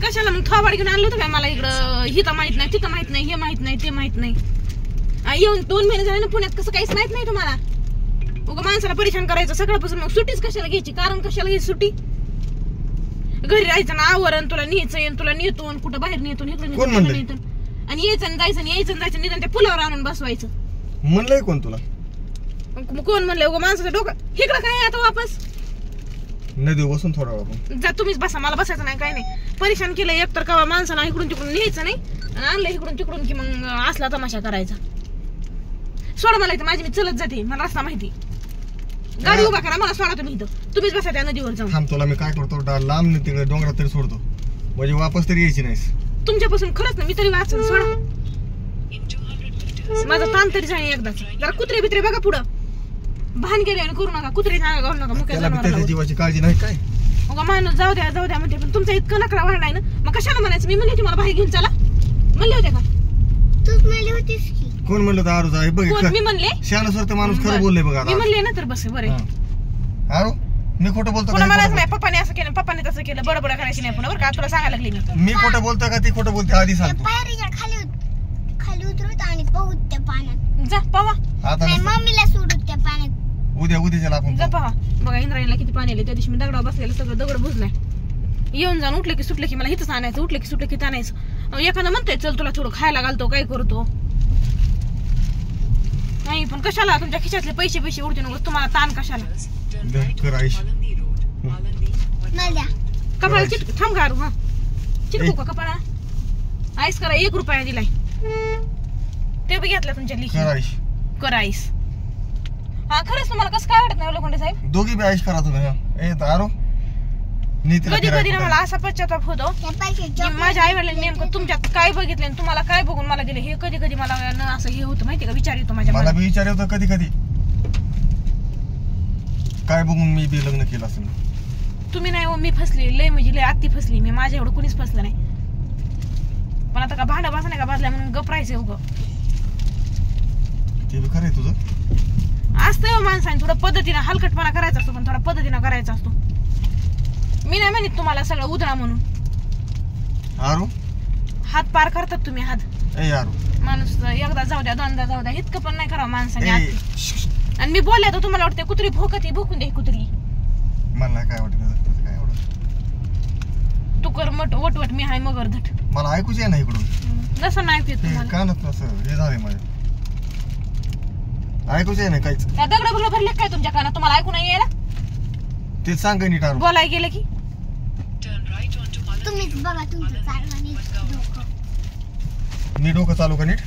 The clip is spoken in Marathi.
कशाला मग थोबाड घेऊन आणलं होतं काय मला इकडं? हिथं माहित नाही, तिथं माहित नाही, हे माहित नाही, ते माहित नाही. येऊन 2 महिने झाले ना पुण्यात, कसं काहीच माहित नाही तुम्हाला? उगा माणसाला परेशान करायचं सकाळपासून. मग सुट्टीच कशाला घ्यायची? कारण कशाला घ्यायची सुट्टी? घरी राहायचं ना, आवरण तुला न्यायचं, तुला नेतो कुठं बाहेर नेतो, इकडे नेतो आणि यायचं आणि जायचं निदान त्या पुलावर आणून बसवायचं. म्हणलंय कोण तुला? कोण म्हणलं? उगा माणसाचं डोकं इकडं काय आता वापस नदी बसून थोडा वेळ जा. तुम्हीच बसा, मला बसायचं नाही, काय नाही. परेशान केलं एकतर का माणसाला इकडून तिकडून न्यायचं नाही आणि आणलं इकडून तिकडून की मग असला तमाशा करायचा. सोडा मला इथं, माझी मी चलत जाते, मला रस्ता माहिती. गाडी उभा करा, मला सोडा तुम्ही इथं. तुम्हीच बसा त्या नदीवर जाऊन. थांब, तुला मी काय करतो, लांब तिकडे डोंगरात तरी सोडतो, म्हणजे वापस तरी यायची नाहीस. तुमच्यापासून खरंच ना, मी तरी वाचन. सोडा, माझा ताण तरी जाईल एकदाच. जरा कुत्रे बित्रे बघा पुढं, भान गेले करू नका, कुत्रे घालू नका. मुख्य जीवाची काळजी नाही काय? माणूस जाऊ द्या म्हणते, पण तुमचा इतकं नकरा वाढलाय ना. मग कशाला म्हणायचं? मी म्हणले तुम्हाला बाहेर घेऊन चला म्हणले होते का? तूच म्हणले होतीस की. कोण म्हणलं? आरू आहे बघ. मी म्हणले शहाणा माणूस खरं बोलले बघा. मी म्हणले ना तर बस बरे. आरू मी खोटं बोलतो का? म्हणायच नाही पप्पाने असं केलं, पप्पाने तसं केलं, बडबड करायची नाही पुन्हा बरं का? तुला सांगायला लागली मी खोटं बोलतो का ती खोटं बोलते? आधी सांगतो. पायरीच्या खाली उतरत आणि पाहूत त्या पाण्यात. जा पवा. आता मम्मीला सोडूत त्या पाण्यात. उद्याला आपण जा पहा. बघा इंद्रायणीला किती पाणी आले. त्या दिवशी मी दगडावर बसलेलं, सगळं दगड बुजलाय. येऊन जाऊन उठले की सुटले की मला हिथंच आणायचं, उठले की सुटले की आणायचं. एखादं म्हणतोय चल तुला थोडं खायला घालतो, काय करतो नाही. पण कशाला तुमच्या खिशातले पैसे उडते नको तुम्हाला? ताण कशाला? कपाळा चिटक. थांब गारू. हा चिटकू का कपाळा? आईस करा. 1 रुपया दिलाय ते बी घेतला तुमच्या लिखी. कर आईस. हा खरंच तुम्हाला कसं काय वाटत नाही लोखंडे साहेब? दोघी बी आईस करा तुम्ही. आरो कधी कधी ना मला असा पश्चाताप होतो, माझ्या आई वडिलांनी नेमकं तुमच्यात काय बघितलं आणि तुम्हाला काय बघून मला दिले. हे कधी कधी मला असं हे होतं माहिती का? विचार येतो माझ्या. मला बी विचार येतो कधी कधी, काय बघून मी बी लग्न केलं असेल. तुम्ही नाही हो, मी फसली लय, म्हणजे लय अति फसली मी. माझ्या एवढं कुणीच फसलं नाही. पण आता का भांडा बसा नाही का बाजल्या म्हणून गप राहायचं उगं. ते बी खरं आहे तुझं. असतं माणसाने थोडं पद्धतीनं हलकटपणा करायचा असतो, पण थोडा पद्धतीनं करायचा असतो. मी नाही म्हणत तुम्हाला सगळं उधळा म्हणून. आरू हात पार करतात तुम्ही. हात माणूस एकदा जाऊ द्या, दोनदा जाऊ द्या, इतकं पण नाही करावं माणसाने. आणि मी बोलले तर तुम्हाला वाटते कुत्री भोकती, भोकून दे कुत्री. मला काय वाटत काय एवढं. तू कर वटवट, मी हाय मगर धट. मला ऐकूच आहे ना इकडून. जसं नाही ऐकत तुम्हाला कानात असं हे झालंय माझ्या. ऐकूच आहे ना काहीच. त्या दगड बगड भरले काय तुमच्या कानात? तुम्हाला ऐकू नाही यायला? ते सांग नीट. आरू बोलाय गेलं की तुम्हीच बघा तुमचं चालवा नीट. मी डोकं चालू का नीट?